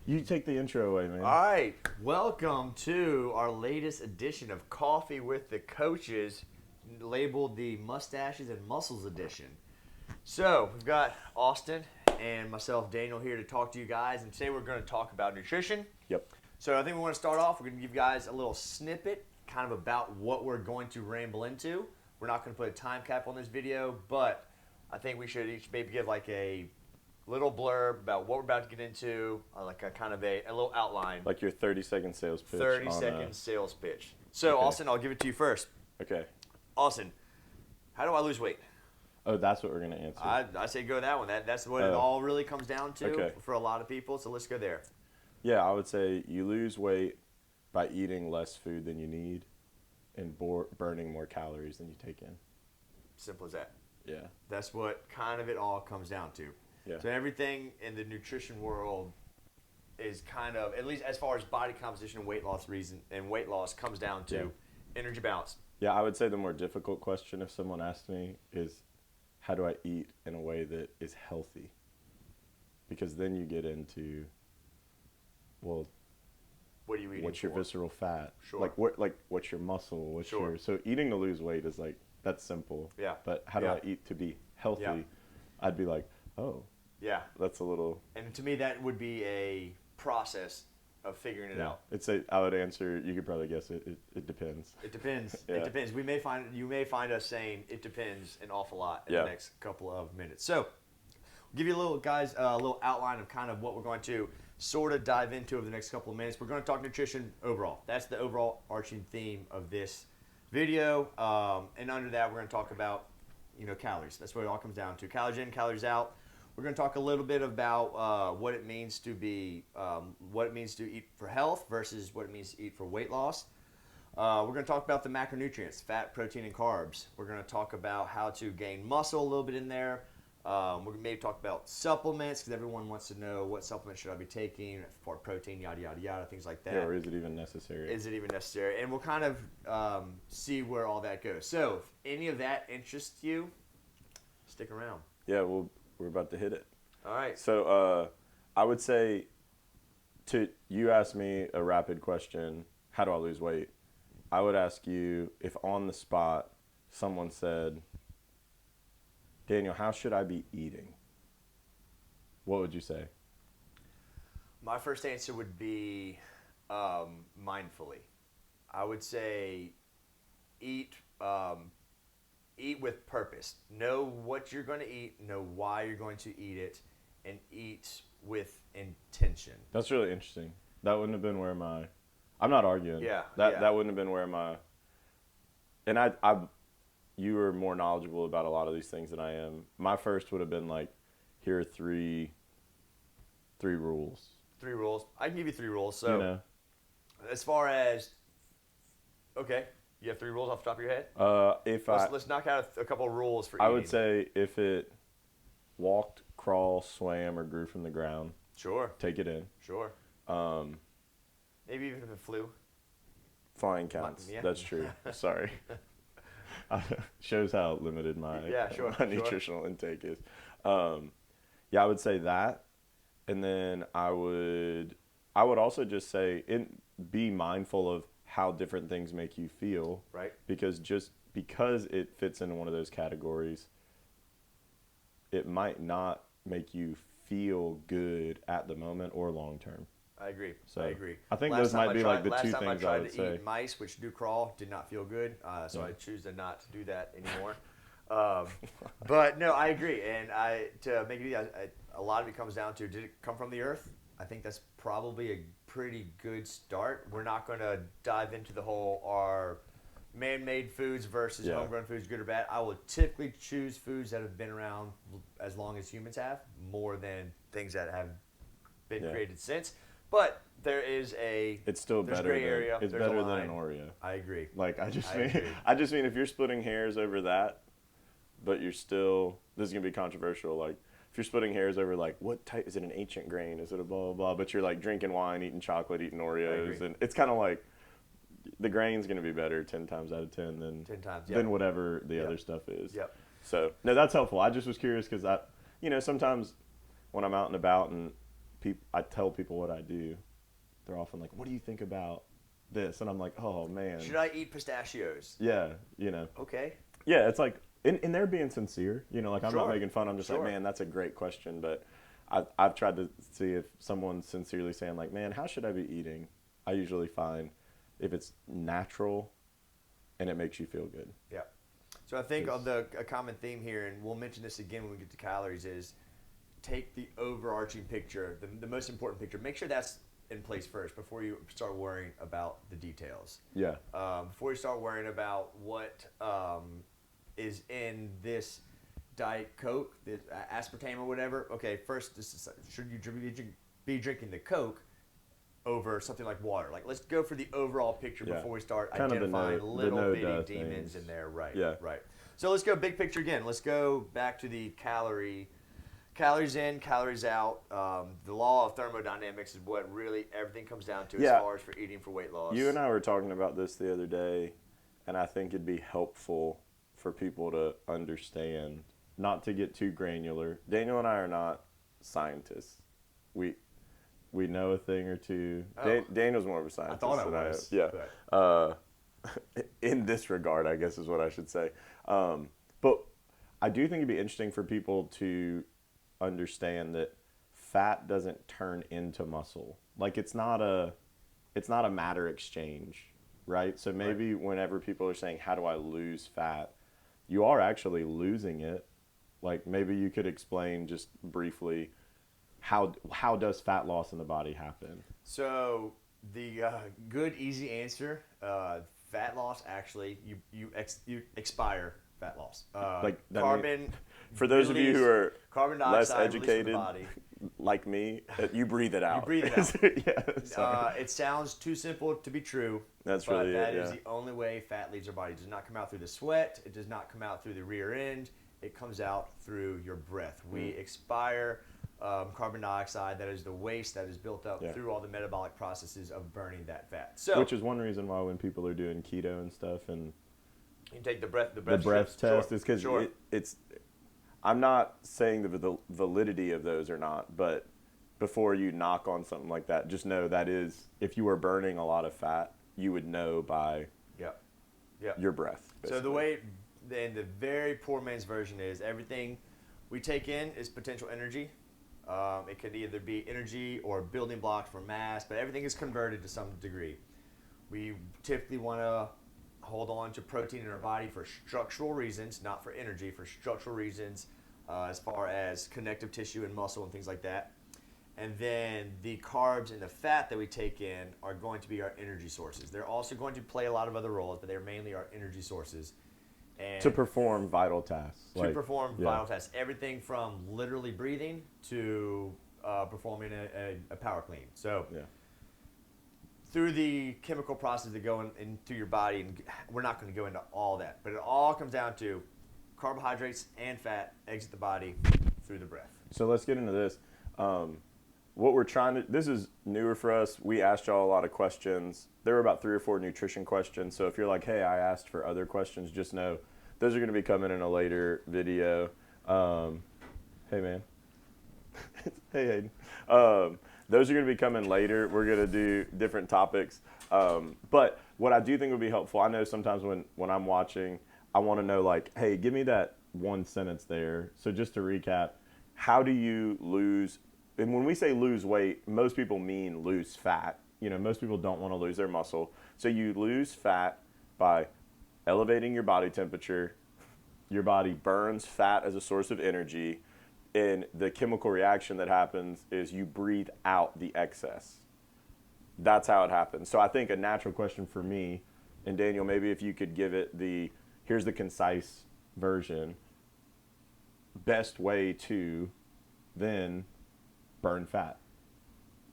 You take the intro away, man. All right, welcome to our latest edition of Coffee with the Coaches, labeled the Mustaches and Muscles edition. So, we've got Austin and myself, Daniel, here to talk to you guys, and today we're going to talk about nutrition. Yep. So, I think we want to start off. We're going to give you guys a little snippet, kind of about what we're going to ramble into. We're not going to put a time cap on this video, but I think we should each maybe give like a little blurb about what we're about to get into, like a kind of a little outline. Like your 30-second sales pitch. 30-second sales pitch. So, Okay. Austin, I'll give it to you first. Okay. Austin, how do I lose weight? Oh, that's what we're going to answer. I say go that one. That's what it Oh. all really comes down to Okay. for a lot of people. So let's go there. Yeah, I would say you lose weight by eating less food than you need and burning more calories than you take in. Simple as that. Yeah. That's what kind of it all comes down to. Yeah. So everything in the nutrition world is kind of, at least as far as body composition and weight loss comes down to Yeah. energy balance. Yeah, I would say the more difficult question if someone asked me is, how do I eat in a way that is healthy? Because then you get into, well, What are you eating? what's your for? visceral fat? Sure. What's your muscle? What's Sure. so eating to lose weight is like, that's simple. Yeah. But how do Yeah. I eat to be healthy? Yeah. I'd be like, oh, Yeah. that's a little. And to me, that would be a process of figuring it out. I would answer. You could probably guess it. It depends. It depends. Yeah. It depends. You may find us saying it depends an awful lot in Yeah. the next couple of minutes. So, we'll give you a little outline of kind of what we're going to sort of dive into over the next couple of minutes. We're going to talk nutrition overall. That's the overall arching theme of this video. And under that, we're going to talk about calories. That's what it all comes down to. Calories in, calories out. We're going to talk a little bit about what it means to eat for health versus what it means to eat for weight loss. We're going to talk about the macronutrients, fat, protein, and carbs. We're going to talk about how to gain muscle a little bit in there. We're going to maybe talk about supplements because everyone wants to know what supplements should I be taking for protein, yada, yada, yada, things like that. Yeah, or is it even necessary? Is it even necessary? And we'll kind of see where all that goes. So if any of that interests you, stick around. Yeah, well, we're about to hit it. All right. So I would say, you asked me a rapid question, how do I lose weight? I would ask you if on the spot someone said, Daniel, how should I be eating? What would you say? My first answer would be mindfully. I would say eat with purpose. Know what you're going to eat, know why you're going to eat it, and eat with intention. That's really interesting. That wouldn't have been where I'm not arguing. Yeah, That yeah. that wouldn't have been where and you were more knowledgeable about a lot of these things than I am. My first would have been like, here are three rules. 3 rules. I can give you 3 rules. So You know? as far as, okay, you have 3 rules off the top of your head? Let's knock out a couple of rules for eating. I would say if it walked, crawled, swam, or grew from the ground, Sure, take it in. sure. Maybe even if it flew. Flying counts. Yeah. That's true. Sorry. Shows how limited my Sure. nutritional intake is. Yeah, I would say that, and then I would also just say be mindful of how different things make you feel, Right. because it fits into one of those categories, it might not make you feel good at the moment or long term. I agree. So, I agree. I think Last those time might I be tried- like the last two time things I I would tried to say. eat mice, which do crawl, did not feel good. So Yeah. I choose to not do that anymore. But no, I agree. And to make it easy, a lot of it comes down to, did it come from the earth? I think that's probably a pretty good start. We're not going to dive into the whole are man-made foods versus Yeah. homegrown foods good or bad. I will typically choose foods that have been around as long as humans have, more than things that have been Yeah. created since. But there is It's still there's better gray area, it's there's a better than an line. Oreo. I agree. Like I agree. I just mean if you're splitting hairs over that, but you're still, this is gonna be controversial. Like if you're splitting hairs over like what type, is it an ancient grain? Is it a blah blah blah? But you're like drinking wine, eating chocolate, eating Oreos, agree. and it's kind of like the grain's gonna be better 10 times out of 10 than 10 times, than whatever the Yep. other stuff is. Yep. So no, that's helpful. I just was curious because sometimes when I'm out and about and I tell people what I do, they're often like, "What do you think about this?" And I'm like, "Oh man." Should I eat pistachios? Yeah, you know. Okay. Yeah, it's like, and they're being sincere. You know, like I'm not Sure. making fun. I'm just Sure. like, man, that's a great question. But I've tried to see if someone's sincerely saying like, man, how should I be eating? I usually find if it's natural and it makes you feel good. Yeah. So I think a common theme here, and we'll mention this again when we get to calories, is take the overarching picture, the most important picture. Make sure that's in place first before you start worrying about the details. Yeah. Before you start worrying about what is in this Diet Coke, this aspartame or whatever. Okay, first, should you be drinking the Coke over something like water? Like, let's go for the overall picture Yeah. before we start Kind of the identifying no- little the bitty no-duh demons things. in there. Right. Yeah. Right. So let's go big picture again. Let's go back to the calories in, calories out. The law of thermodynamics is what really everything comes down to as Yeah. far as for eating for weight loss. You and I were talking about this the other day, and I think it'd be helpful for people to understand, not to get too granular. Daniel and I are not scientists. We know a thing or two. Oh. Daniel's more of a scientist. I thought I than was. am. Yeah. but- In this regard, I guess is what I should say. But I do think it'd be interesting for people to understand that fat doesn't turn into muscle. Like it's not a matter exchange, right? So maybe whenever people are saying, "How do I lose fat?" you are actually losing it. Like maybe you could explain just briefly how does fat loss in the body happen? So the good, easy answer: fat loss. Actually, you expire fat loss. Like that carbon. For those of you who are carbon less dioxide released from the educated, body. like me, you breathe it out. breathe it out. Yeah, sorry. It sounds too simple to be true. That's but really it, that is yeah. the only way fat leaves our body. It does not come out through the sweat. It does not come out through the rear end. It comes out through your breath. We expire carbon dioxide. That is the waste that is built up Yeah. through all the metabolic processes of burning that fat. So Which is one reason why when people are doing keto and stuff and you take the breath breath strips. test Sure. is because Sure. it's. I'm not saying the validity of those or not, but before you knock on something like that, just know that is if you were burning a lot of fat, you would know by Yeah. Yeah. your breath. So the basically. way, in the very poor man's version is everything we take in is potential energy. It could either be energy or building blocks for mass, but everything is converted to some degree. We typically want to hold on to protein in our body for structural reasons, not for energy, for structural reasons, as far as connective tissue and muscle and things like that. And then the carbs and the fat that we take in are going to be our energy sources. They're also going to play a lot of other roles, but they're mainly our energy sources. And to perform vital tasks. to perform yeah. vital tasks, everything from literally breathing to performing a power clean. So Yeah. through the chemical process that go into your body, and we're not going to go into all that, but it all comes down to carbohydrates and fat exit the body through the breath. So let's get into this. What we're trying to, this is newer for us. We asked y'all a lot of questions. There were about 3 or 4 nutrition questions. So if you're like, hey, I asked for other questions, just know those are going to be coming in a later video. Hey, man. Hey, Hayden. Those are going to be coming later. We're going to do different topics. But what I do think would be helpful, I know sometimes when I'm watching, I want to know like, hey, give me that one sentence there. So just to recap, how do you lose, and when we say lose weight, most people mean lose fat. You know, most people don't want to lose their muscle. So you lose fat by elevating your body temperature. Your body burns fat as a source of energy. And the chemical reaction that happens is you breathe out the excess. That's how it happens. So I think a natural question for me, and Daniel, maybe if you could give it here's the concise version, best way to then burn fat.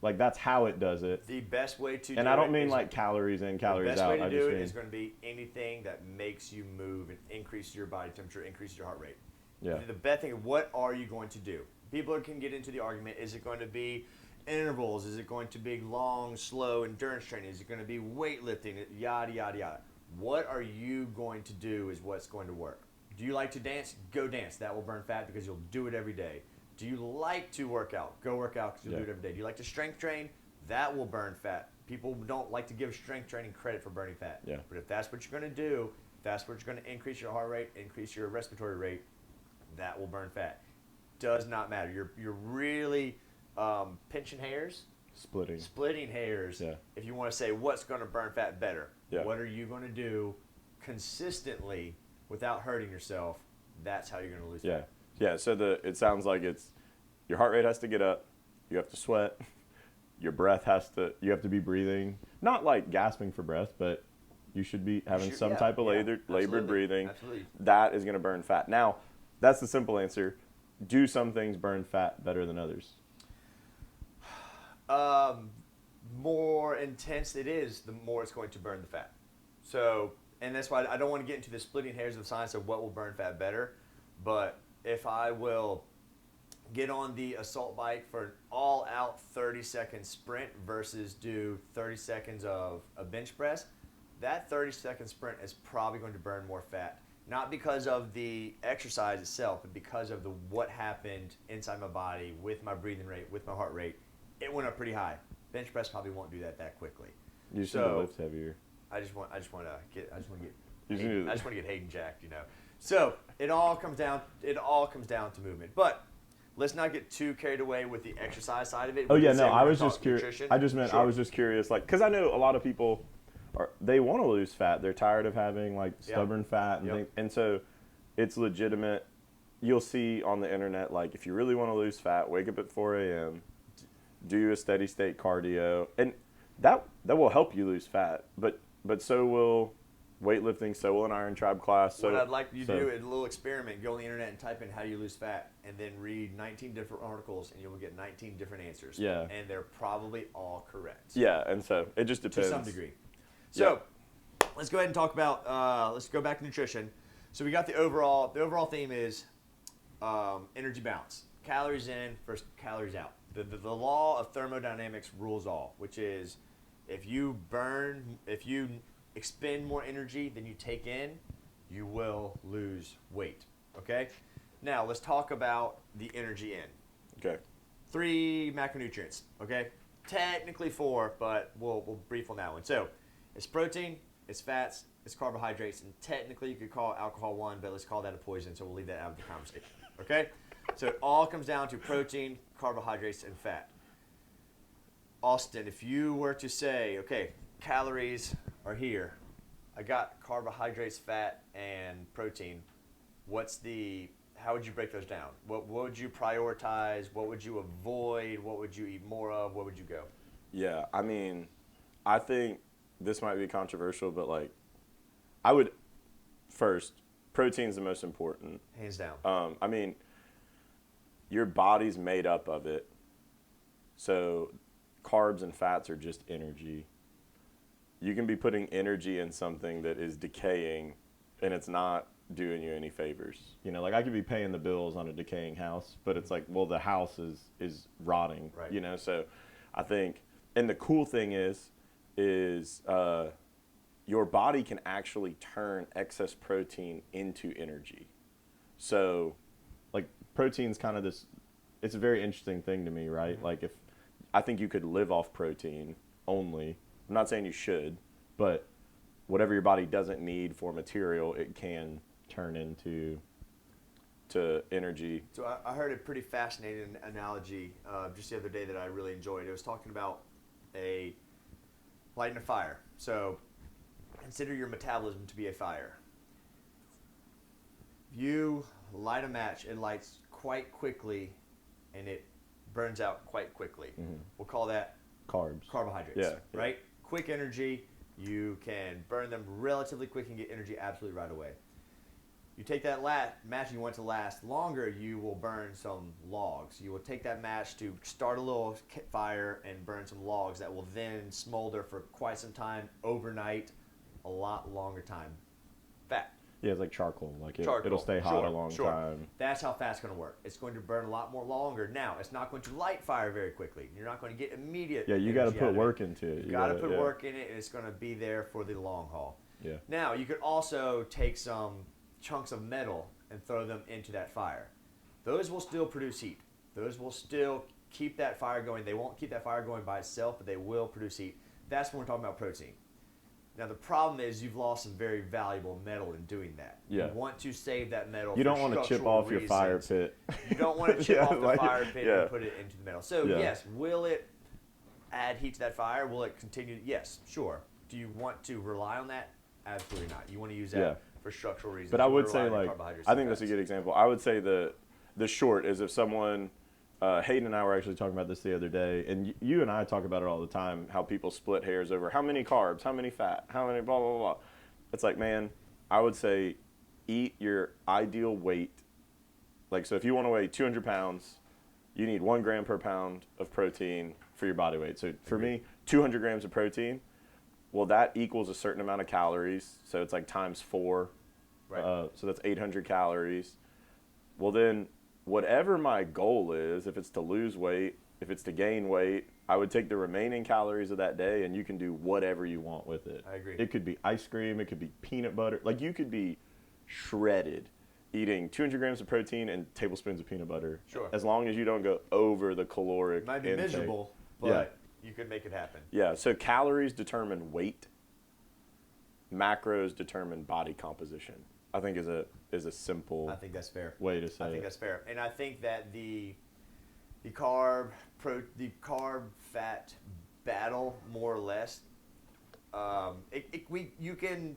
Like that's how it does it. The best way to And do I don't it mean is- like calories in, the calories best out. way to I do just it mean, is going to be anything that makes you move and increases your body temperature, increases your heart rate. yeah. The best thing, what are you going to do? People can get into the argument, is it going to be intervals? Is it going to be long, slow endurance training? Is it going to be weightlifting? Yada, yada, yada. What are you going to do is what's going to work. Do you like to dance? Go dance. That will burn fat because you'll do it every day. Do you like to work out? Go work out because you'll Yeah. do it every day. Do you like to strength train? That will burn fat. People don't like to give strength training credit for burning fat. Yeah. But if that's what you're going to do, if that's what you're going to increase your heart rate, increase your respiratory rate, that will burn fat. Does not matter. You're really pinching hairs, splitting hairs. Yeah. If you want to say what's going to burn fat better, Yeah. what are you going to do consistently without hurting yourself? That's how you're going to lose Yeah. fat. Yeah. So it sounds like it's your heart rate has to get up. You have to sweat. Your breath you have to be breathing, not like gasping for breath, but you should be having some type of labored absolutely. breathing. Absolutely. That is going to burn fat. Now, that's the simple answer. Do some things burn fat better than others? More intense it is, the more it's going to burn the fat. So, and that's why I don't want to get into the splitting hairs of science of what will burn fat better. But if I will get on the assault bike for an all-out 30-second sprint versus do 30 seconds of a bench press, that 30-second sprint is probably going to burn more fat. Not because of the exercise itself, but because of what happened inside my body with my breathing rate, with my heart rate. It went up pretty high. Bench press probably won't do that quickly. You should lift heavier. I just want to get Hayden jacked, you know. So it all comes down to movement. But let's not get too carried away with the exercise side of it. Oh yeah, no, I was just curious. I was just curious, like, because I know a lot of people they want to lose fat. They're tired of having like stubborn fat and things, and so it's legitimate. You'll see on the internet, like, if you really want to lose fat, wake up at 4 a.m., do a steady state cardio, and that will help you lose fat. But so will weightlifting, so will an Iron Tribe class. So what I'd like you to do is a little experiment. Go on the internet and type in how you lose fat, and then read 19 different articles, and you will get 19 different answers. Yeah. And they're probably all correct. Yeah, and so it just depends. To some degree. So let's go ahead and talk about, let's go back to nutrition. So we got the overall theme is energy balance. Calories in versus calories out. The law of thermodynamics rules all, which is if you expend more energy than you take in, you will lose weight. Okay? Now let's talk about the energy in. Okay. 3 macronutrients. Okay? Technically 4, but we'll brief on that one. So it's protein, it's fats, it's carbohydrates, and technically you could call alcohol 1, but let's call that a poison, so we'll leave that out of the conversation. Okay? So it all comes down to protein, carbohydrates, and fat. Austin, if you were to say, okay, calories are here, I got carbohydrates, fat, and protein, how would you break those down? What would you prioritize? What would you avoid? What would you eat more of? Where would you go? Yeah, I mean, I think this might be controversial, but like, I would first, protein's the most important. Hands down. I mean, your body's made up of it. So carbs and fats are just energy. You can be putting energy in something that is decaying and it's not doing you any favors. You know, like I could be paying the bills on a decaying house, but it's like, well, the house is rotting, right. You know? So I think, and the cool thing is your body can actually turn excess protein into energy. So like protein's kind of this, it's a very interesting thing to me, right? Mm-hmm. Like I think you could live off protein only. I'm not saying you should, but whatever your body doesn't need for material, it can turn into energy. So I heard a pretty fascinating analogy just the other day that I really enjoyed. It was talking about lighting a fire. So consider your metabolism to be a fire. You light a match, it lights quite quickly, and it burns out quite quickly. Mm-hmm. We'll call that carbohydrates. Yeah, right? Quick energy. You can burn them relatively quick and get energy absolutely right away. You take that match you want to last longer, you will burn some logs. You will take that match to start a little fire and burn some logs that will then smolder for quite some time, overnight, a lot longer time. Fat. Yeah, it's like charcoal. Like it'll stay hot a long time. That's how fat's going to work. It's going to burn a lot more longer. Now, it's not going to light fire very quickly. You're not going to get immediate. Yeah, you got to put work into it. You got to put work in it, and it's going to be there for the long haul. Yeah. Now, you could also take some chunks of metal and throw them into that fire. Those will still produce heat. Those will still keep that fire going. They won't keep that fire going by itself, but they will produce heat. That's when we're talking about protein. Now, the problem is you've lost some very valuable metal in doing that. Yeah. You want to save that metal. You don't want to chip off your fire reasons. pit. You don't want to chip off the like, fire pit yeah. and put it into the metal. So, Yeah. yes, will it add heat to that fire? Will it continue? Yes, sure. Do you want to rely on that? Absolutely not. You want to use that Yeah. for structural reasons. But I You would wanna say, rely on like, carbohydrates I and think that's a fats. good example. I would say the short is if someone, Hayden and I were actually talking about this the other day, and you and I talk about it all the time, how people split hairs over how many carbs, how many fat, how many blah, blah, blah. It's like, man, I would say eat your ideal weight. Like, so if you want to weigh 200 pounds, you need 1 gram per pound of protein for your body weight. So for me, 200 grams of protein, well, that equals a certain amount of calories. So it's like times 4. Right. So that's 800 calories. Well, then whatever my goal is, if it's to lose weight, if it's to gain weight, I would take the remaining calories of that day and you can do whatever you want with it. I agree. It could be ice cream. It could be peanut butter. Like, you could be shredded eating 200 grams of protein and tablespoons of peanut butter. Sure. As long as you don't go over the caloric It might be intake. miserable, but Yeah. you could make it happen. Yeah, so calories determine weight. Macros determine body composition. I think is a simple I think that's fair. way to say I think it. that's fair, and I think that the carb fat battle, more or less, you can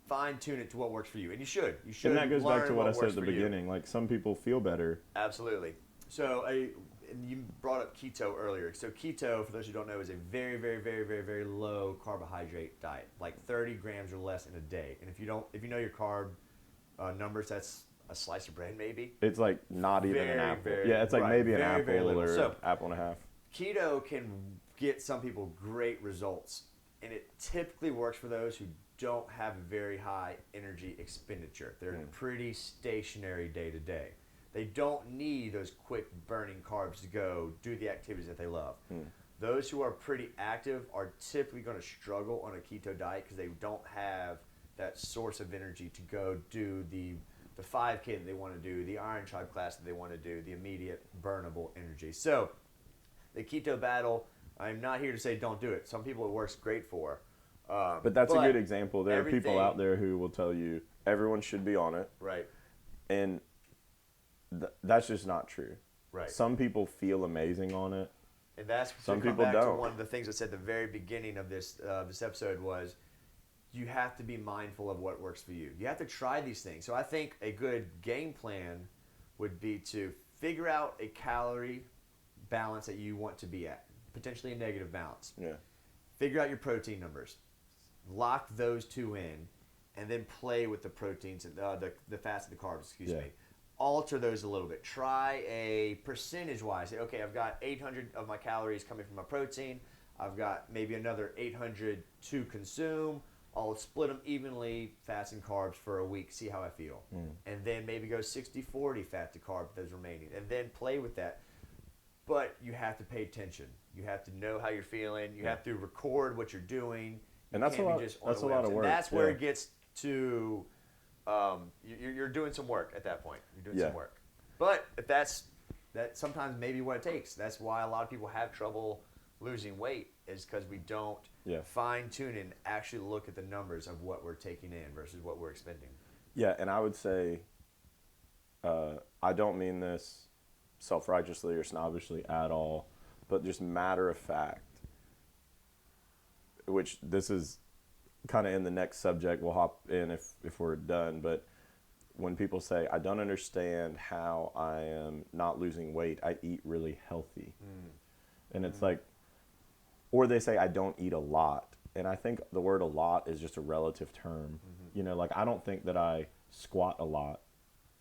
fine tune it to what works for you, and you should. You should. And that goes back to learn what I said works at the for you. beginning. Like, some people feel better. Absolutely. So and you brought up keto earlier. So keto, for those who don't know, is a very, very, very, very, very low carbohydrate diet, like 30 grams or less in a day. And if you know your carb numbers, that's a slice of bread maybe. It's like not even Very, an apple. very- Yeah, it's like right, maybe an very, very apple little. or So- apple and a half. Keto can get some people great results, and it typically works for those who don't have a very high energy expenditure. They're pretty stationary day to day. They don't need those quick burning carbs to go do the activities that they love. Those who are pretty active are typically going to struggle on a keto diet because they don't have that source of energy to go do the 5K that they want to do, the Iron Tribe class that they want to do, the immediate burnable energy. So the keto battle, I'm not here to say don't do it. Some people it works great for. But that's a good example. There are people everything- out there who will tell you everyone should be on it, Right, and that's just not true. right. Some people feel amazing on it. And that's Some to come people back don't. To one of the things I said at the very beginning of this episode was you have to be mindful of what works for you. You have to try these things. So I think a good game plan would be to figure out a calorie balance that you want to be at, potentially a negative balance. Yeah. Figure out your protein numbers, lock those two in, and then play with the proteins and the fats and the carbs. Excuse me. Alter those a little bit. Try a percentage-wise. Say, okay, I've got 800 of my calories coming from my protein. I've got maybe another 800 to consume. I'll split them evenly, fats and carbs, for a week, see how I feel. And then maybe go 60-40 fat to carb, those remaining. And then play with that. But you have to pay attention. You have to know how you're feeling. You have to record what you're doing. And You that's can't a be lot- just on that's the a lot of website. work, That's where yeah. it gets to you're doing some work at that point. You're doing Yeah. some work. But if that's sometimes maybe what it takes. That's why a lot of people have trouble losing weight, is because we don't Yeah. fine tune and actually look at the numbers of what we're taking in versus what we're expending. Yeah, and I would say, I don't mean this self-righteously or snobbishly at all, but just matter of fact, which this is kind of in the next subject we'll hop in if we're done, but when people say, I don't understand how I am not losing weight, I eat really healthy. And it's like, or they say, I don't eat a lot. And I think the word a lot is just a relative term. You know, like, I don't think that I squat a lot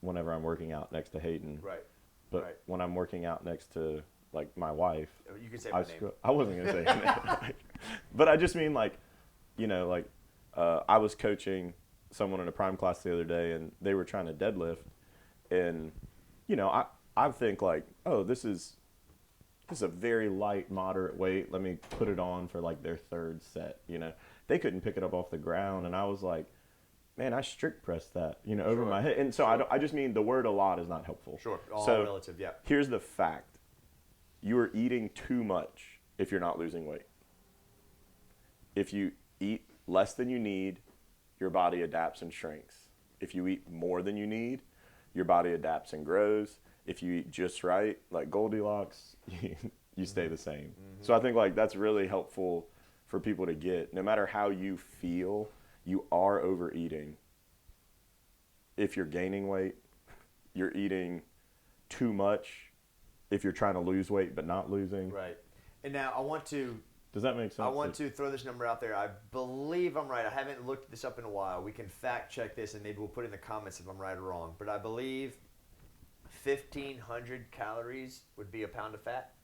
whenever I'm working out next to Hayden. Right. But right. when I'm working out next to, like, my wife, You can say my name. I wasn't going to say her name. But I just mean, like, you know, like, I was coaching someone in a prime class the other day, and they were trying to deadlift. And, you know, I think, like, oh, this is a very light, moderate weight. Let me put it on for, like, their third set, you know. They couldn't pick it up off the ground. And I was like, man, I strict pressed that, over Sure. my head. And so I just mean the word a lot is not helpful. Sure. All So relative, yeah. here's the fact. You are eating too much if you're not losing weight. If you eat less than you need, your body adapts and shrinks. If you eat more than you need, your body adapts and grows. If you eat just right, like Goldilocks, you stay the same. So I think like that's really helpful for people to get. No matter how you feel, you are overeating. If you're gaining weight, you're eating too much. If you're trying to lose weight but not losing. Right. And now I want to Does that make sense? I want to throw this number out there. I believe I'm right. I haven't looked this up in a while. We can fact check this and maybe we'll put it in the comments if I'm right or wrong. But I believe 1,500 calories would be a pound of fat.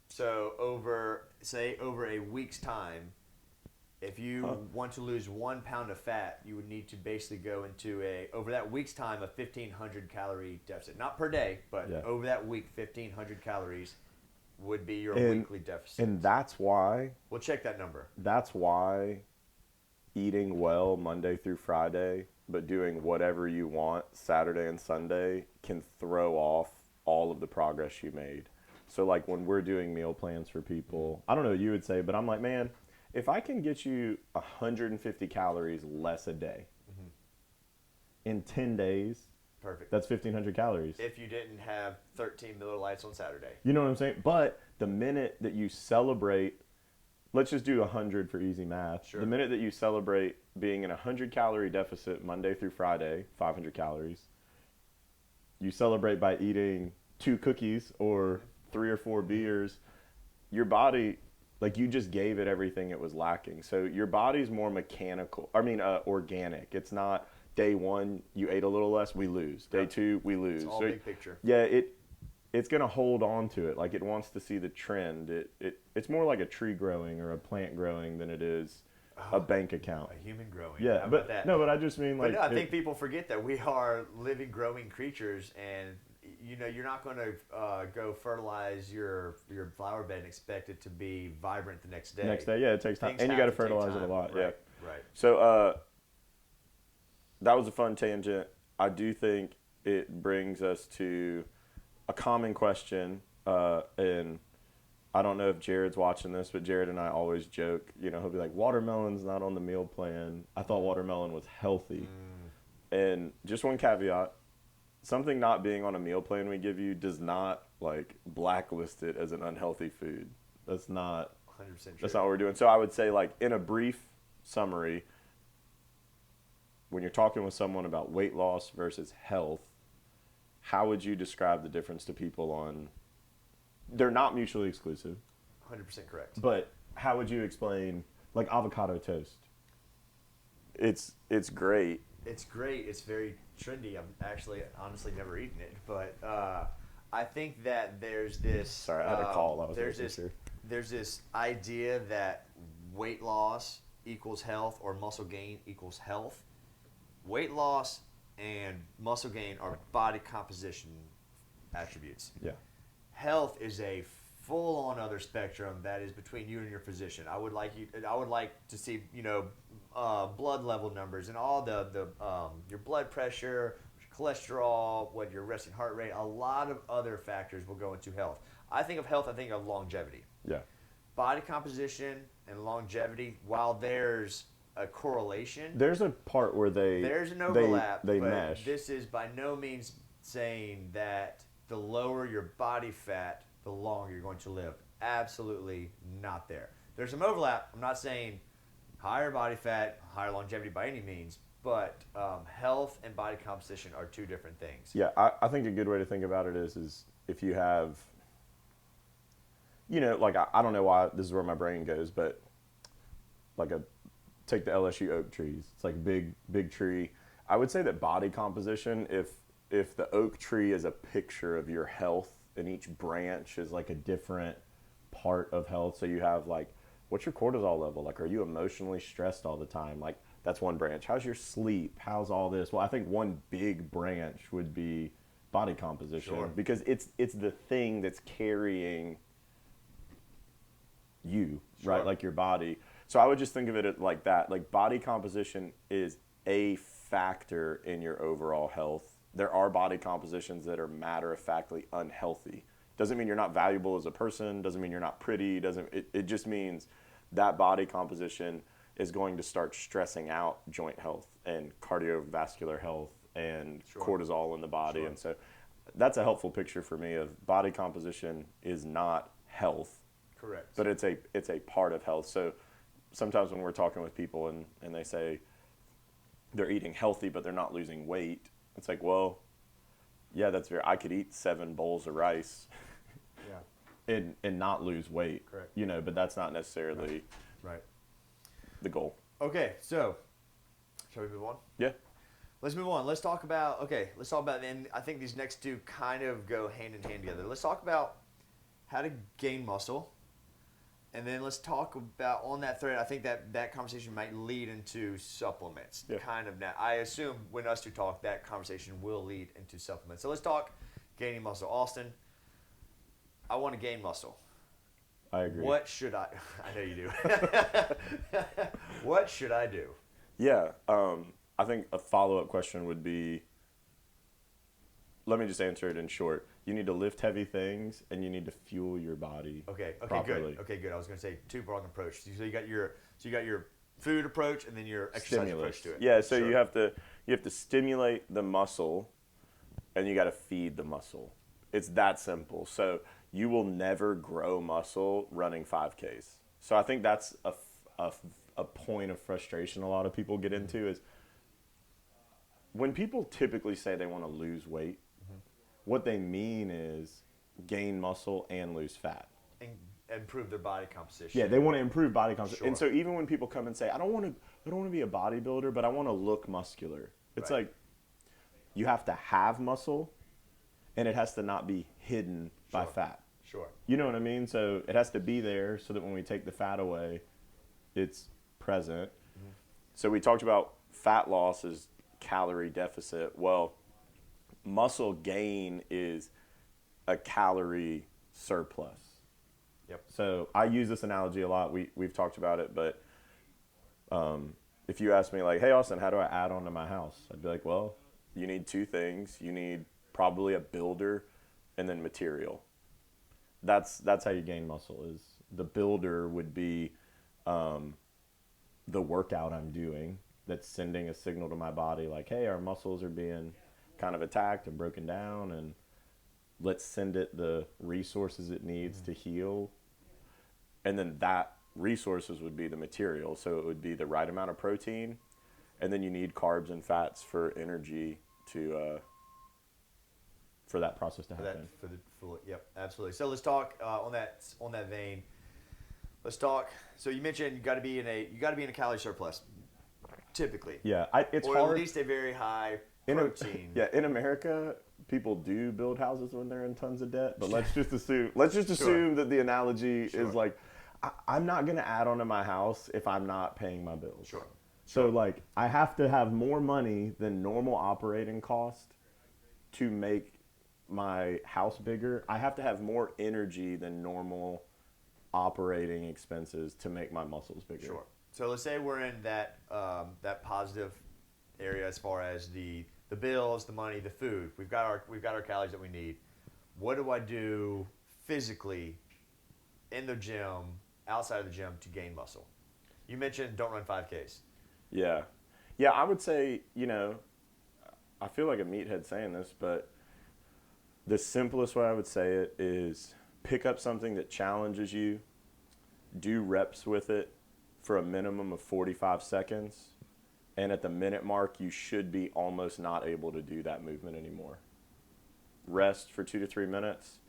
So over a week's time, if you want to lose 1 pound of fat, you would need to basically go into over that week's time, a 1,500 calorie deficit. Not per day, but over that week, 1,500 calories would be your weekly deficit. And that's why. We'll check that number. That's why eating well Monday through Friday, but doing whatever you want Saturday and Sunday can throw off all of the progress you made. So like when we're doing meal plans for people, I don't know what you would say, but I'm like, man, if I can get you 150 calories less a day in 10 days, Perfect. that's 1,500 calories. If you didn't have 13 Miller Lights on Saturday. You know what I'm saying? But the minute that you celebrate, let's just do 100 for easy math. Sure. The minute that you celebrate being in a 100-calorie deficit Monday through Friday, 500 calories, you celebrate by eating 2 cookies or 3 or 4 beers, your body, like you just gave it everything it was lacking. So your body's more organic. It's not day 1, you ate a little less, we lose. Day 2, we lose. It's all big picture. Yeah, it's going to hold on to it. Like it wants to see the trend. It's more like a tree growing or a plant growing than it is a bank account. A human growing. Yeah, How but about that? no, but I just mean like. But no, I think people forget that we are living, growing creatures, and you're not going to go fertilize your flower bed and expect it to be vibrant the next day. Yeah, it takes time, Things and you got to have to take fertilize it a time. lot. Right, Yeah, right. So that was a fun tangent. I do think it brings us to a common question, and I don't know if Jared's watching this, but Jared and I always joke. He'll be like, "Watermelon's not on the meal plan. I thought watermelon was healthy." And just one caveat: something not being on a meal plan we give you does not like blacklist it as an unhealthy food. That's not 100% true. That's not what we're doing. So I would say, like, in a brief summary, when you're talking with someone about weight loss versus health, how would you describe the difference to people on? They're not mutually exclusive. 100% correct. But how would you explain, like, avocado toast? It's great. It's great. It's very trendy. I'm actually, honestly, never eaten it, but I think that there's this. Sorry, I had a call. I was There's this idea that weight loss equals health or muscle gain equals health. Weight loss and muscle gain are body composition attributes. Yeah. Health is a full-on other spectrum that is between you and your physician. I would like to see blood level numbers and all the your blood pressure, your cholesterol, what your resting heart rate. A lot of other factors will go into health. I think of health. I think of longevity. Yeah. Body composition and longevity. While there's a correlation, There's a part where there's an overlap. They but mesh. This is by no means saying that the lower your body fat, the longer you're going to live. Absolutely not there. There's some overlap. I'm not saying higher body fat, higher longevity by any means, but health and body composition are two different things. Yeah, I think a good way to think about it is if you have, like I don't know why this is where my brain goes, but like take the LSU oak trees. It's like a big tree. I would say that body composition, if the oak tree is a picture of your health and each branch is like a different part of health. So you have like, what's your cortisol level? Like, are you emotionally stressed all the time? Like, that's one branch. How's your sleep? How's all this? Well, I think one big branch would be body composition. Sure. Because it's the thing that's carrying you, Sure. right? Like your body. So I would just think of it like that. Like body composition is a factor in your overall health. There are body compositions that are matter-of-factly unhealthy. Doesn't mean you're not valuable as a person, doesn't mean you're not pretty, it just means that body composition is going to start stressing out joint health and cardiovascular health and cortisol in the body. And so that's a helpful picture for me of body composition is not health. Correct. But it's a part of health. So sometimes when we're talking with people and they say they're eating healthy but they're not losing weight, it's like, well, yeah, I could eat 7 bowls of rice and not lose weight. Correct. But that's not necessarily Right. the goal. Okay, so shall we move on? Yeah. Let's move on. Let's talk about then I think these next two kind of go hand in hand together. Let's talk about how to gain muscle. And then let's talk about, on that thread, I think that conversation might lead into supplements. Yeah. Kind of now. I assume when us two talk, that conversation will lead into supplements. So let's talk gaining muscle. Austin, I want to gain muscle. I agree. What should I know you do. What should I do? Yeah. I think a follow-up question would be, let me just answer it in short. You need to lift heavy things and you need to fuel your body properly. Good. Okay, good. I was going to say two-pronged approach. So you got your food approach and then your exercise approach to it. Yeah, so you have to stimulate the muscle and you got to feed the muscle. It's that simple. So you will never grow muscle running 5Ks. So I think that's a point of frustration a lot of people get into is when people typically say they want to lose weight, what they mean is gain muscle and lose fat. And improve their body composition. Yeah, they want to improve body composition. Sure. And so even when people come and say, I don't want to be a bodybuilder, but I want to look muscular. It's like you have to have muscle and it has to not be hidden by fat. Sure. You know what I mean? So it has to be there so that when we take the fat away, it's present. Mm-hmm. So we talked about fat loss is calorie deficit. Well, muscle gain is a calorie surplus. Yep. So I use this analogy a lot. We've talked about it, but if you ask me like, hey, Austin, how do I add on to my house? I'd be like, well, you need 2 things. You need probably a builder and then material. That's how you gain muscle is the builder would be the workout I'm doing that's sending a signal to my body like, hey, our muscles are being kind of attacked and broken down and let's send it the resources it needs to heal. And then that resources would be the material. So it would be the right amount of protein and then you need carbs and fats for energy to for that process to happen. Yep, absolutely. So let's talk on that vein. Let's talk. So you mentioned you got to be in a calorie surplus, typically. Yeah, it's or hard. Or at least a very high protein. In America, people do build houses when they're in tons of debt. But let's just assume that the analogy is like, I'm not going to add on to my house if I'm not paying my bills. Sure. So like, I have to have more money than normal operating cost to make my house bigger. I have to have more energy than normal operating expenses to make my muscles bigger. Sure. So let's say we're in that positive area as far as the bills, the money, the food. We've got our calories that we need. What do I do physically in the gym, outside of the gym to gain muscle? You mentioned don't run 5Ks. Yeah, I would say, I feel like a meathead saying this, but the simplest way I would say it is pick up something that challenges you, do reps with it for a minimum of 45 seconds, and at the minute mark, you should be almost not able to do that movement anymore. Rest for 2 to 3 minutes,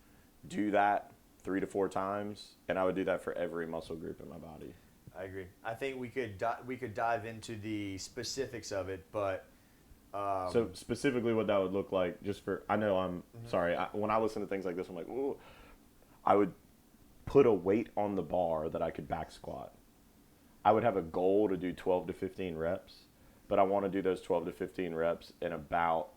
do that 3 to 4 times, and I would do that for every muscle group in my body. I agree. I think we could dive into the specifics of it, but so specifically what that would look like, just for, I know I'm sorry, when I listen to things like this, I'm like, ooh, I would put a weight on the bar that I could back squat. I would have a goal to do 12 to 15 reps, but I want to do those 12 to 15 reps in about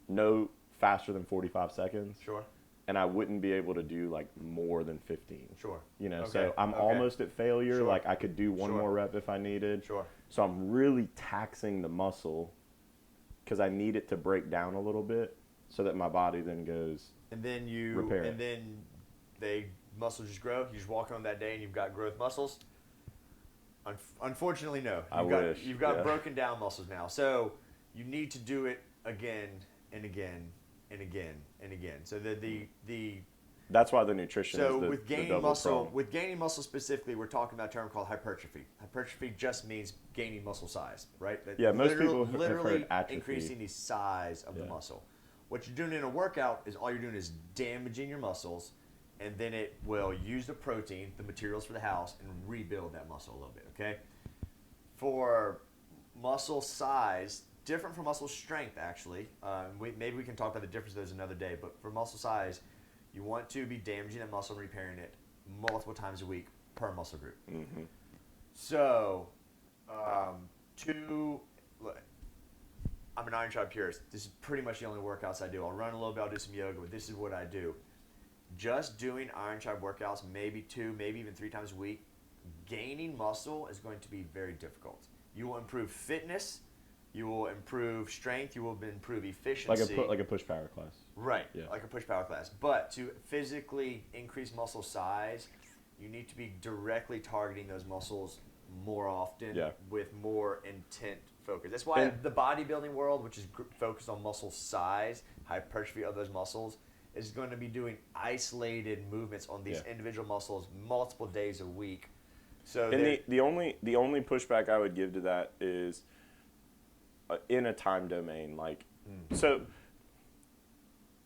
no faster than 45 seconds. Sure. and I wouldn't be able to do like more than 15. Sure. You know, Okay. so I'm Okay. almost at failure. Sure. Like I could do one Sure. more rep if I needed. Sure. So I'm really taxing the muscle because I need it to break down a little bit so that my body then goes. And then repair it. then muscles just grow. You just walk on that day and you've got growth muscles. Unfortunately, no. You've got yeah. broken down muscles now. So you need to do it again and again and again and again. So That's why the nutrition so is with the gaining double muscle, prong. with gaining muscle specifically, we're talking about a term called hypertrophy. Hypertrophy just means gaining muscle size, right? That Yeah, most people have literally heard atrophy. increasing the size of the Yeah. muscle. What you're doing in a workout is all you're doing is damaging your muscles, and then it will use the protein, the materials for the house, and rebuild that muscle a little bit. Okay. For muscle size, different from muscle strength, actually. Maybe we can talk about the difference of those another day. But for muscle size, you want to be damaging that muscle and repairing it multiple times a week per muscle group. Mm-hmm. So, I'm an Iron Tribe purist. This is pretty much the only workouts I do. I'll run a little bit, I'll do some yoga, but this is what I do. Just doing Iron Tribe workouts, maybe 2, maybe even 3 times a week, gaining muscle is going to be very difficult. You will improve fitness, you will improve strength, you will improve efficiency. Like a push power class. Right, Yeah. like a push power class. But to physically increase muscle size, you need to be directly targeting those muscles more often Yeah. with more intent focus. That's why the bodybuilding world, which is focused on muscle size, hypertrophy of those muscles, is going to be doing isolated movements on these individual muscles multiple days a week. So And the only pushback I would give to that is in a time domain, like so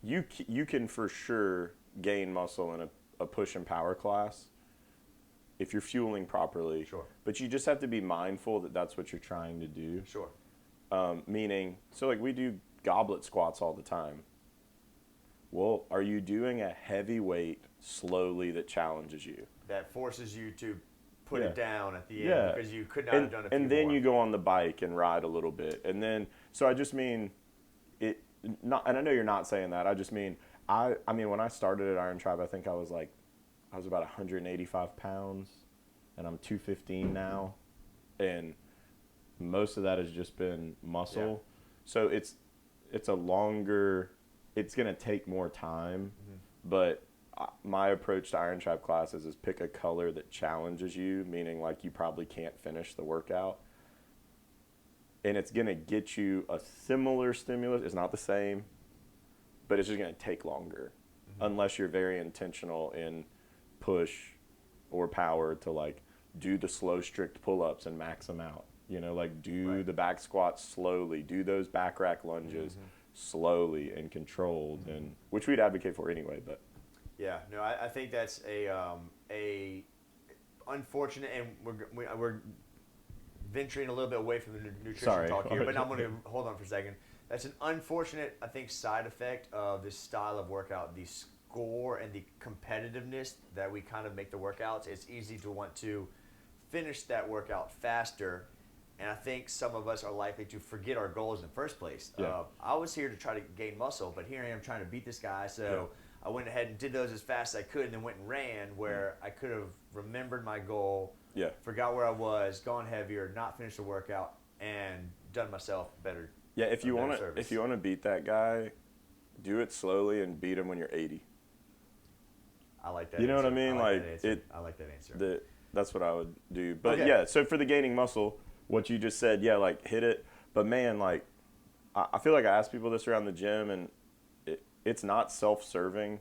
you can for sure gain muscle in a push and power class if you're fueling properly. Sure. But you just have to be mindful that that's what you're trying to do. Sure. Meaning, so like we do goblet squats all the time. Well, are you doing a heavy weight slowly that challenges you? That forces you to put Yeah. it down at the end Yeah. because you could not have done a few and then more. you go on the bike and ride a little bit, and then so I just mean it. Not, and I know you're not saying that. I just mean I mean when I started at Iron Tribe, I think I was about 185 pounds, and I'm 215 now, and most of that has just been muscle. Yeah. So it's a longer. It's gonna take more time, but my approach to Iron Tribe classes is pick a color that challenges you, meaning like you probably can't finish the workout. And it's going to get you a similar stimulus. It's not the same, but it's just going to take longer unless you're very intentional in push or power to like do the slow strict pull-ups and max them out. You know, like do the back squats slowly, do those back rack lunges slowly and controlled, and which we'd advocate for anyway, but Yeah, no, I think that's a unfortunate, and we're venturing a little bit away from the nutrition Sorry. talk here, but I'm going to hold on for a second. That's an unfortunate, I think, side effect of this style of workout, the score and the competitiveness that we kind of make the workouts. It's easy to want to finish that workout faster, and I think some of us are likely to forget our goals in the first place. Yeah. I was here to try to gain muscle, but here I am trying to beat this guy, so I went ahead and did those as fast as I could and then went and ran where I could have remembered my goal, forgot where I was, gone heavier, not finished the workout, and done myself better. yeah, if you want to beat that guy, do it slowly and beat him when you're 80. I like that. You know answer. what I mean? I like Like, that answer. it- I like that answer. That's what I would do. But Okay. yeah, so for the gaining muscle, what you just said, yeah, like hit it. But man, like I feel like I ask people this around the gym, and it's not self-serving.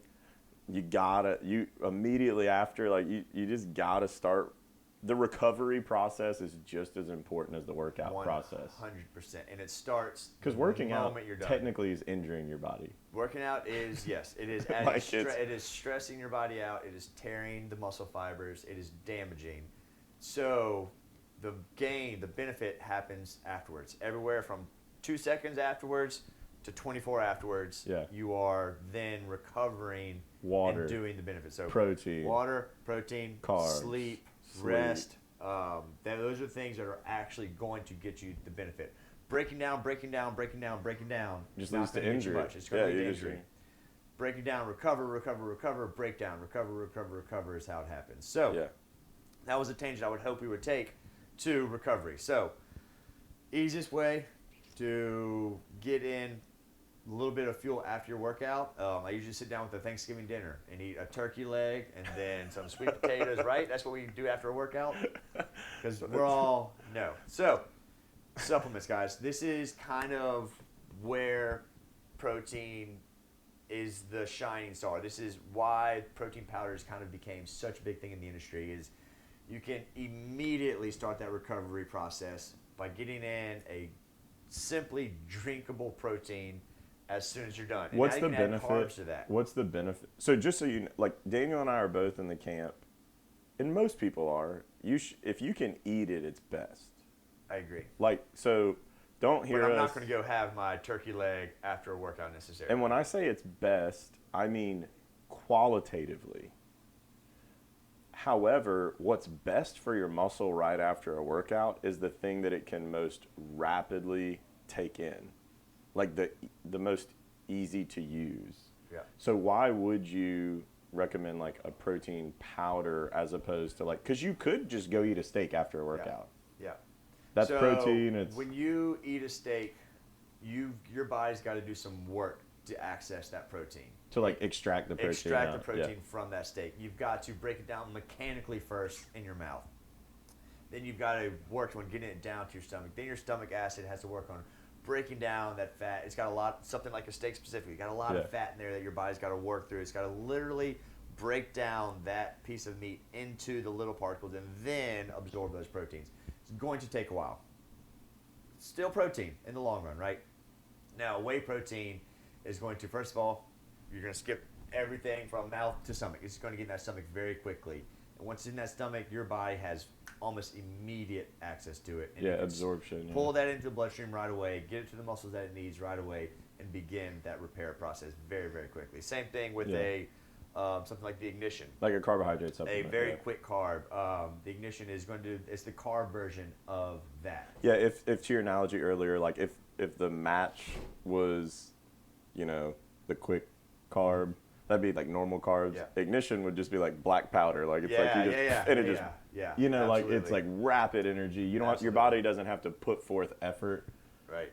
You immediately after, like you just gotta start. The recovery process is just as important as the workout process. 100%. And it starts Because the working out moment you're done. technically is injuring your body. Working out is, yes, it is Like it is stressing your body out. It is tearing the muscle fibers. It is damaging. So the benefit happens afterwards. Everywhere from 2 seconds afterwards to 24 afterwards, you are then recovering Water, and doing the benefits. So protein, water, protein, carbs, sleep, rest. Those are things that are actually going to get you the benefit. Breaking down just not leads to gonna get you injury. much. It's going to lead to injury. break it down, recover, break down, recover is how it happens. So Yeah. that was a tangent I would hope we would take to recovery. So easiest way to get in a little bit of fuel after your workout. I usually sit down with a Thanksgiving dinner and eat a turkey leg and then some sweet potatoes, right? That's what we do after a workout. Because we're all, no. So, supplements, guys. This is kind of where protein is the shining star. This is why protein powders kind of became such a big thing in the industry is you can immediately start that recovery process by getting in a simply drinkable protein as soon as you're done. And What's now the you can add benefit? carbs to that. What's the benefit? So just so you know, like Daniel and I are both in the camp, and most people are. If you can eat it, it's best. I agree. Like, so don't hear But I'm us. not going to go have my turkey leg after a workout necessarily. And when I say it's best, I mean qualitatively. However, what's best for your muscle right after a workout is the thing that it can most rapidly take in, like the most easy to use. Yeah. So why would you recommend like a protein powder as opposed to like, because you could just go eat a steak after a workout. Yeah. That's So, protein. It's when you eat a steak, your body's got to do some work to access that protein. to like extract the protein. Extract the out. protein from that steak. You've got to break it down mechanically first in your mouth. Then you've got to work on getting it down to your stomach. Then your stomach acid has to work on breaking down that fat. It's got a lot, something like a steak specifically, got a lot of fat in there that your body's got to work through. It's got to literally break down that piece of meat into the little particles and then absorb those proteins. It's going to take a while. Still protein in the long run, right? Now, whey protein is going to, first of all, you're going to skip everything from mouth to stomach. It's going to get in that stomach very quickly. And once it's in that stomach, your body has almost immediate access to it. And Yeah, you can absorption. pull that into the bloodstream right away, get it to the muscles that it needs right away, and begin that repair process very, very quickly. Same thing with something like the Ignition. Like a carbohydrate A supplement. very quick carb. The Ignition is going to, it's the carb version of that. Yeah, if to your analogy earlier, like if the match was, the quick carb, that'd be like normal carbs. Yeah. Ignition would just be like black powder. Like it's like you just and it just like it's like rapid energy. You don't have, your body doesn't have to put forth effort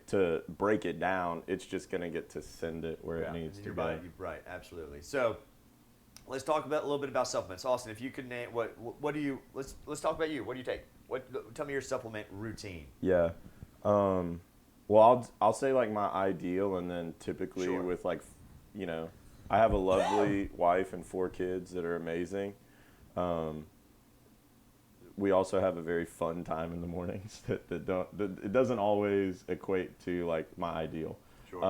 to break it down. It's just gonna get to send it where it needs to your go. body, right, absolutely. So let's talk about a little bit about supplements. Austin, if you could name what do you let's talk about you. What do you take? Tell me your supplement routine. Yeah. Well, I'll say like my ideal, and then typically with like, I have a lovely wife and 4 kids that are amazing. We also have a very fun time in the mornings that it doesn't always equate to like my ideal. Sure.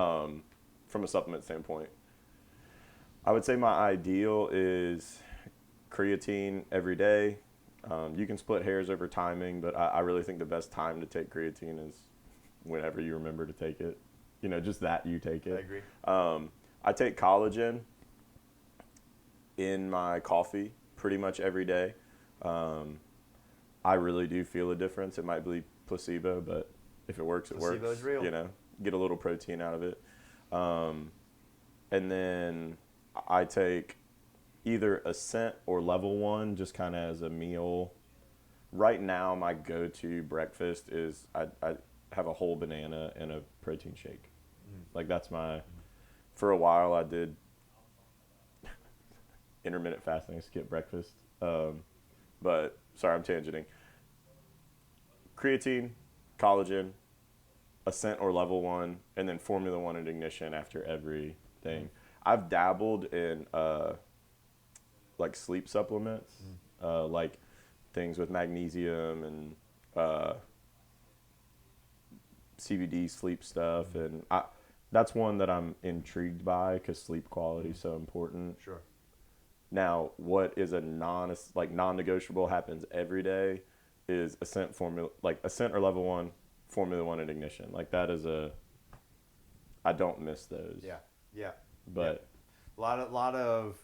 From a supplement standpoint, I would say my ideal is creatine every day. You can split hairs over timing, but I really think the best time to take creatine is whenever you remember to take it. Just that you take it. I agree. I take collagen in my coffee pretty much every day. I really do feel a difference. It might be placebo, but if it works, it works. Placebo's real. Get a little protein out of it. And then I take either Ascent or Level 1 just kind of as a meal. Right now, my go-to breakfast is I have a whole banana and a protein shake. Like that's for a while I did intermittent fasting, skip breakfast. But sorry, I'm tangenting. Creatine, collagen, Ascent or Level 1, and then Formula 1 and Ignition after every thing. I've dabbled in like sleep supplements, like things with magnesium and CBD sleep stuff, and that's one that I'm intrigued by because sleep quality is so important. Sure. Now, what is a non-negotiable happens every day is Ascent or Level 1, Formula 1 and Ignition. Like that is I don't miss those. Yeah. But a lot of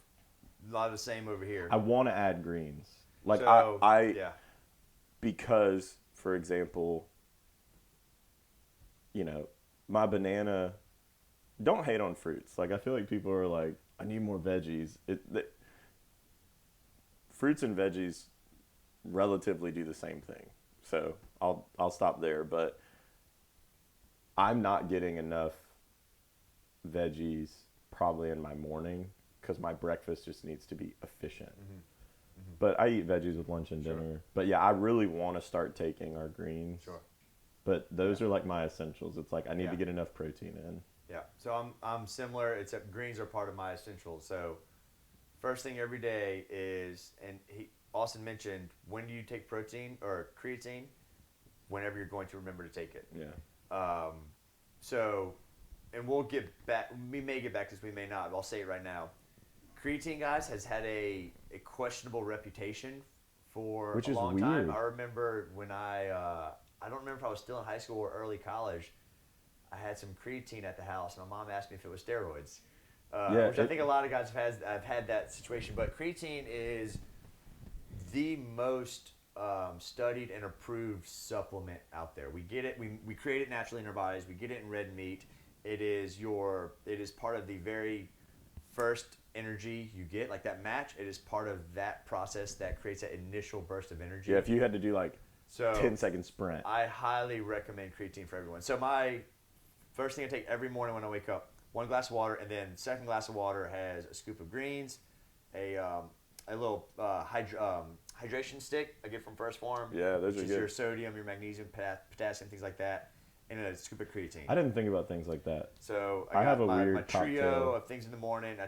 the same over here. I want to add greens. Like So, because for example, my banana, don't hate on fruits. Like I feel like people are like, I need more veggies. Fruits and veggies relatively do the same thing. So I'll stop there. But I'm not getting enough veggies probably in my morning because my breakfast just needs to be efficient. But I eat veggies with lunch and dinner. But yeah, I really want to start taking our greens. Sure. But those are like my essentials. It's like I need Yeah. to get enough protein in. Yeah. So I'm similar, except greens are part of my essentials. So first thing every day is, and Austin mentioned, when do you take protein or creatine? Whenever you're going to remember to take it. Yeah. So, and we'll get back. We may get back to this. We may not. But I'll say it right now. Creatine, guys, has had a questionable reputation for Which a is long time. weird. I remember when I don't remember if I was still in high school or early college. I had some creatine at the house. My mom asked me if it was steroids, which I think a lot of guys have had that situation. But creatine is the most studied and approved supplement out there. We get it. We create it naturally in our bodies. We get it in red meat. It is part of the very first energy you get, like that match. It is part of that process that creates that initial burst of energy. Yeah, if you had to do like So 10-second sprint. I highly recommend creatine for everyone. So my first thing I take every morning when I wake up, 1 glass of water, and then second glass of water has a scoop of greens, a little hydration stick I get from First Form. Yeah, those which are is good. your sodium, your magnesium, potassium, things like that, and a scoop of creatine. I didn't think about things like that. So I I have got a my weird trio cocktail. of things in the morning. I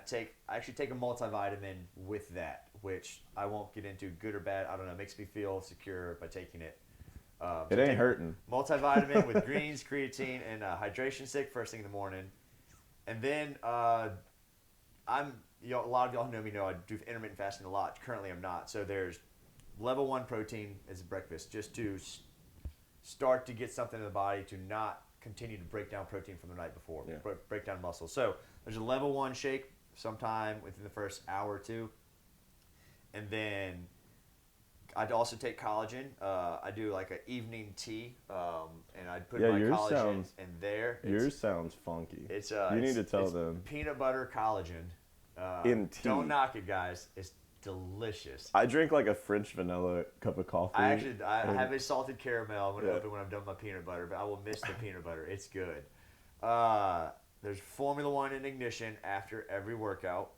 actually take a multivitamin with that, which I won't get into, good or bad. I don't know. It makes me feel secure by taking it. It ain't hurting. Multivitamin with greens, creatine, and a hydration stick first thing in the morning. And then a lot of y'all know I do intermittent fasting a lot. Currently, I'm not. So there's level 1 protein as breakfast, just to start to get something in the body to not continue to break down protein from the night before, Yeah. break down muscle. So there's a level 1 shake sometime within the first hour or two. And then I'd also take collagen. I do like an evening tea, and I'd put my yours collagen in there. Yours sounds funky. It's you need to tell them. Peanut butter collagen. In tea. Don't knock it, guys. It's delicious. I drink like a French vanilla cup of coffee. I have a salted caramel. I'm gonna Yeah. open when I'm done with my peanut butter, but I will miss the peanut butter. It's good. There's Formula One in Ignition after every workout.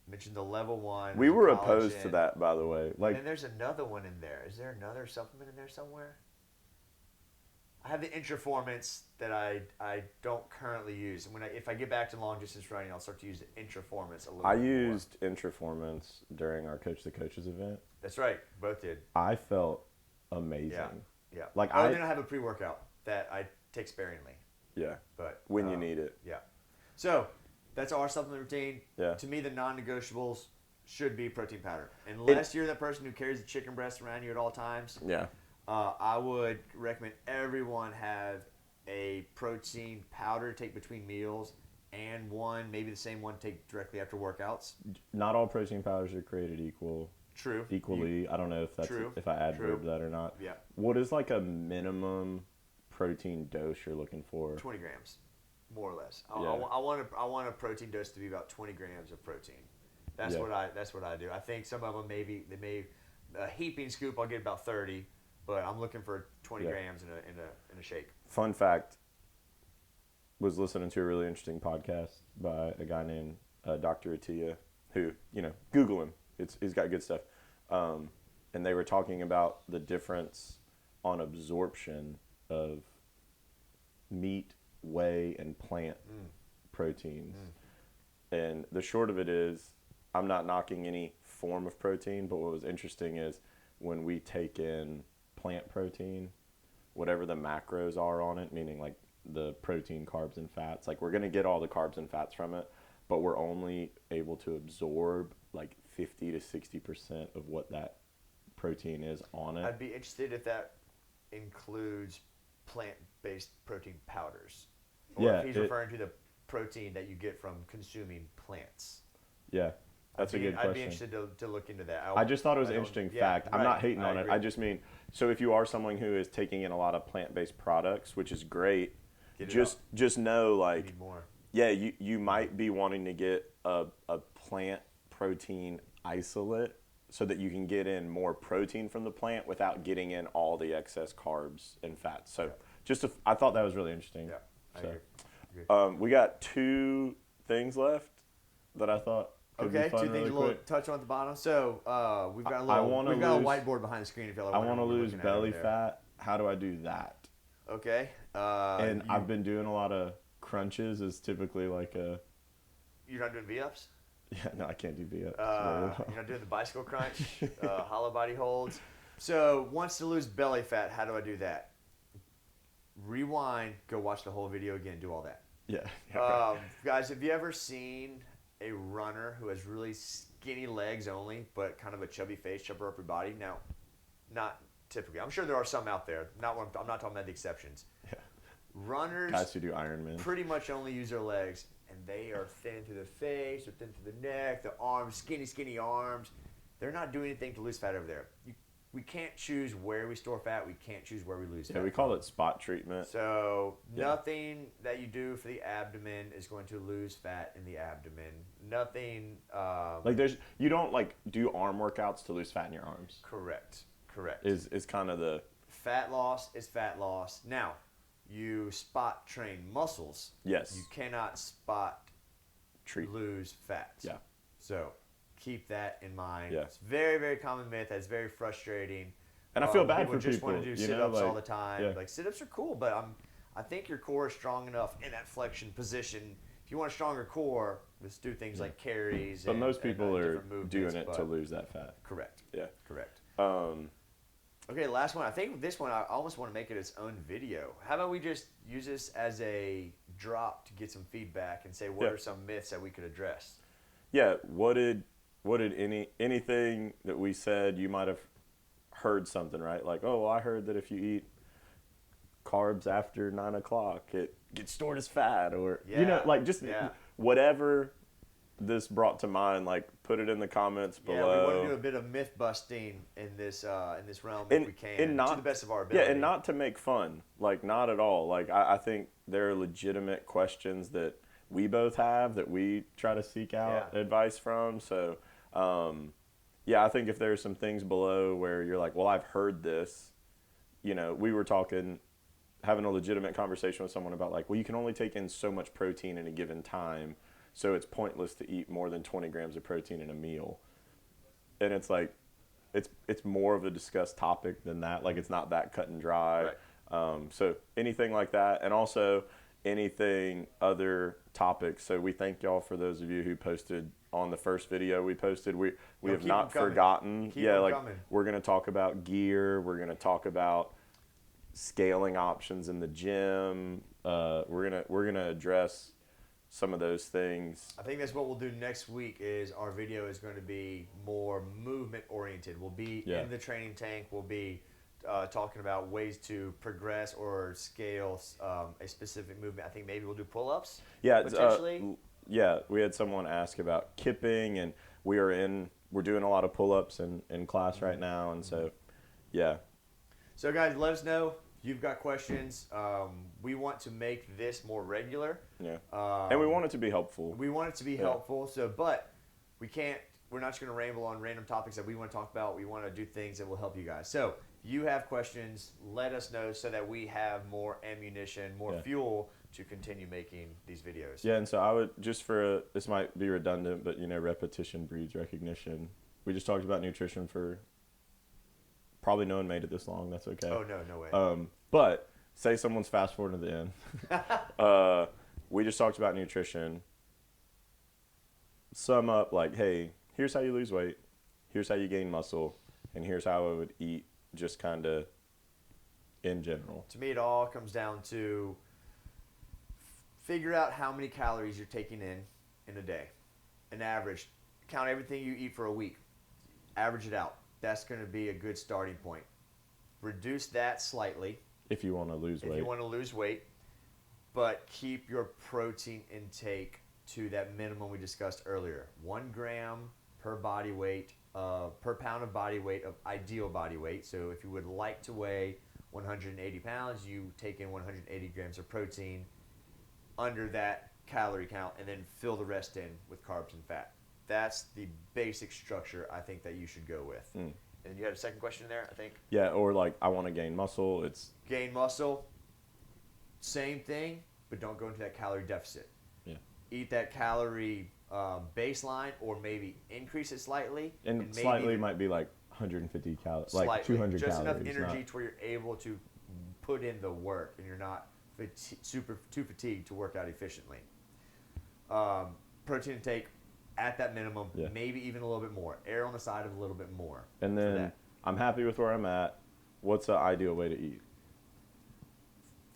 Mentioned the level 1. We there's were collagen. opposed to that, by the way. And Like, then there's another one in there. Is there another supplement in there somewhere? I have the Intraformance that I don't currently use. And if I get back to long distance running, I'll start to use the Intraformance a little I bit more. used Intraformance during our Coach the Coaches event. That's right. Both did. I felt amazing. Yeah. Yeah. Like, then I have a pre-workout that I take sparingly. Yeah. But When you need it. Yeah. So that's our supplement routine. Yeah. To me, the non-negotiables should be protein powder. Unless you're that person who carries a chicken breast around you at all times, Yeah. I would recommend everyone have a protein powder to take between meals, and maybe the same one to take directly after workouts. Not all protein powders are created equally. I don't know if that's True. if I adverb True. that or not. Yeah. What is like a minimum protein dose you're looking for? 20 grams, more or less. Yeah. I want a protein dose to be about 20 grams of protein. That's Yeah. what I do. I think some of them a heaping scoop. I'll get about 30, but I'm looking for 20 Yeah. grams in a shake. Fun fact, was listening to a really interesting podcast by a guy named Dr. Atiyah, who, Google him. He's got good stuff. And they were talking about the difference on absorption of meat, whey, and plant proteins. And the short of it is, I'm not knocking any form of protein, but what was interesting is when we take in plant protein, whatever the macros are on it, meaning like the protein, carbs, and fats, like we're going to get all the carbs and fats from it, but we're only able to absorb like 50 to 60% of what that protein is on it. I'd be interested if that includes plant-based protein powders, or Yeah, if he's referring to the protein that you get from consuming plants. Yeah, that's a good question. I'd be interested to look into that. I just thought it was an interesting fact. I'm not hating on it. agree. I just mean, so if you are someone who is taking in a lot of plant-based products, which is great, Get it just know You like need more. Yeah, you might be wanting to get a plant protein isolate so that you can get in more protein from the plant without getting in all the excess carbs and fats. So I thought that was really interesting. Yeah, I So, agree. we got 2 things left that I thought could be Okay, fun two really things we'll quick. touch on at the bottom. So we've got I wanna we've got a lose- whiteboard behind the screen if y'all are I wondering want to what we're lose looking at over belly there. fat. How do I do that? Okay. And I've been doing a lot of crunches as typically like a You're not doing V-ups? yeah, no, I can't do V-ups. You're not doing the bicycle crunch, hollow body holds. So, wants to lose belly fat, how do I do that? Rewind, go watch the whole video again, do all that. yeah. Right. Guys, have you ever seen a runner who has really skinny legs only, but kind of a chubby face, chubby upper body? Now, not typically. I'm sure there are some out there. I'm not talking about the exceptions. Yeah. Runners Guys who do Ironman. pretty much only use their legs, and they are thin to the face, or thin to the neck, the arms, skinny arms. They're not doing anything to lose fat over there. We can't choose where we store fat. We can't choose where we lose fat. Yeah, we call it spot treatment. So Yeah. nothing that you do for the abdomen is going to lose fat in the abdomen. Nothing. Like you don't like do arm workouts to lose fat in your arms. Correct. Is kind of the Fat loss is fat loss. Now, you spot train muscles. yes You cannot spot treat. lose fat. Yeah. So keep that in mind. Yeah. It's a very, very common myth. That's very frustrating. And I feel bad people for just people. want to do you know, sit-ups like, all the time. yeah. Like sit-ups are cool, but I think your core is strong enough in that flexion position. If you want a stronger core, let's do things like carries. But and, most people are different movements, doing it to but- lose that fat. Correct. Yeah. Correct. Um, Okay, last one. I think this one I almost want to make it its own video. How about we just use this as a drop to get some feedback and say what Yeah. are some myths that we could address? yeah. What did anything that we said you might have heard something, right? Like, oh, well, I heard that if you eat carbs after 9 o'clock, it gets stored as fat, or you know, Yeah, like just yeah. whatever this brought to mind. Like, put it in the comments Yeah, below. we want to do a bit of myth busting in this realm if we can, and not to the best of our ability. Yeah, and not to make fun, like not at all. Like I think there are legitimate questions that we both have that we try to seek out Yeah. advice from. So, yeah, I think if there's some things below where you're like, well, I've heard this, you know, we were having a legitimate conversation with someone about like, well, you can only take in so much protein in a given time, so it's pointless to eat more than 20 grams of protein in a meal. And it's like, it's more of a discussed topic than that. Like, it's not that cut and dry. Right. So anything like that, and also anything other topics. So we thank y'all for those of you who posted on the first video we posted. We Yo, have keep not 'em coming. forgotten. Keep yeah, 'em like coming. we're gonna talk about gear. We're gonna talk about scaling options in the gym. We're gonna address some of those things. I think that's what we'll do next week. Is our video is going to be more movement oriented. We'll be Yeah. in the training tank. We'll be talking about ways to progress or scale a specific movement. I think maybe we'll do pull-ups. Yeah, potentially. Yeah, we had someone ask about kipping, and we're doing a lot of pull-ups in class right now, and so yeah. So guys, let us know if you've got questions. We want to make this more regular. Yeah, and we want it to be helpful. We want it to be Yeah. helpful. So, but we're not just going to ramble on random topics that we want to talk about. We want to do things that will help you guys. So, if you have questions, let us know so that we have more ammunition, more Yeah. fuel to continue making these videos. Yeah, and so I would this might be redundant, but you know, repetition breeds recognition. We just talked about nutrition for probably no one made it this long. That's okay. Oh, no way. But say someone's fast forwarding to the end. We just talked about nutrition. Sum up like, hey, here's how you lose weight, here's how you gain muscle, and here's how I would eat just kind of in general. To me, it all comes down to figure out how many calories you're taking in a day. An average. Count everything you eat for a week. Average it out. That's going to be a good starting point. Reduce that slightly If you want to lose if weight. you want to lose weight, but keep your protein intake to that minimum we discussed earlier. 1 gram per body weight, per pound of body weight of ideal body weight. So if you would like to weigh 180 pounds, you take in 180 grams of protein. Under that calorie count, and then fill the rest in with carbs and fat. That's the basic structure I think that you should go with. And you had a second question there, I think? Yeah, or like I want to gain muscle. It's Gain muscle, same thing, but don't go into that calorie deficit. Yeah. Eat that calorie baseline, or maybe increase it slightly. and maybe slightly even might be like 150 calories, like slightly, 200 just calories. enough energy not- to where you're able to put in the work and you're not too fatigued to work out efficiently. Protein intake at that minimum, Yeah. maybe even a little bit more. Err on the side of a little bit more. And for then that. I'm happy with where I'm at. What's the ideal way to eat?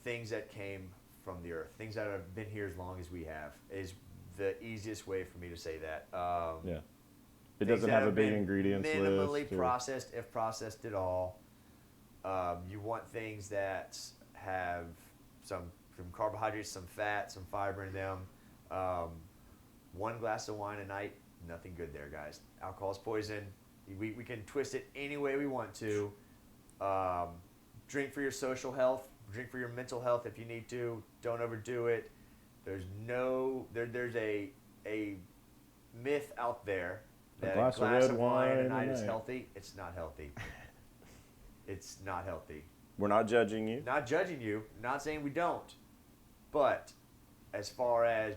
Things that came from the earth, things that have been here as long as we have, is the easiest way for me to say that. Yeah. It Things doesn't that have a big been ingredients minimally list. or- processed, if processed at all. You want things that have some carbohydrates, some fat, some fiber in them. 1 glass of wine a night, nothing good there, guys. Alcohol is poison. We can twist it any way we want to. Drink for your social health. Drink for your mental health if you need to. Don't overdo it. There's a myth out there that a glass glass of red of wine a wine a night is night. healthy. It's not healthy. It's not healthy. We're not judging you. Not judging you. Not saying we don't. But as far as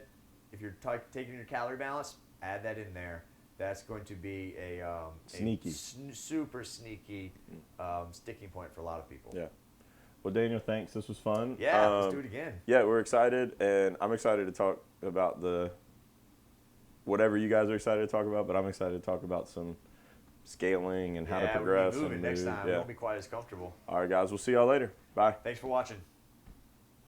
if you're taking your calorie balance, add that in there. That's going to be a Sneaky. super sneaky sticking point for a lot of people. Yeah. Well, Daniel, thanks. This was fun. Yeah, let's do it again. Yeah, we're excited, and I'm excited to talk about whatever you guys are excited to talk about, but I'm excited to talk about some scaling and how to progress we'll be moving and next move. time. We Yeah. won't be quite as comfortable. All right, guys. We'll see y'all later. Bye. Thanks for watching.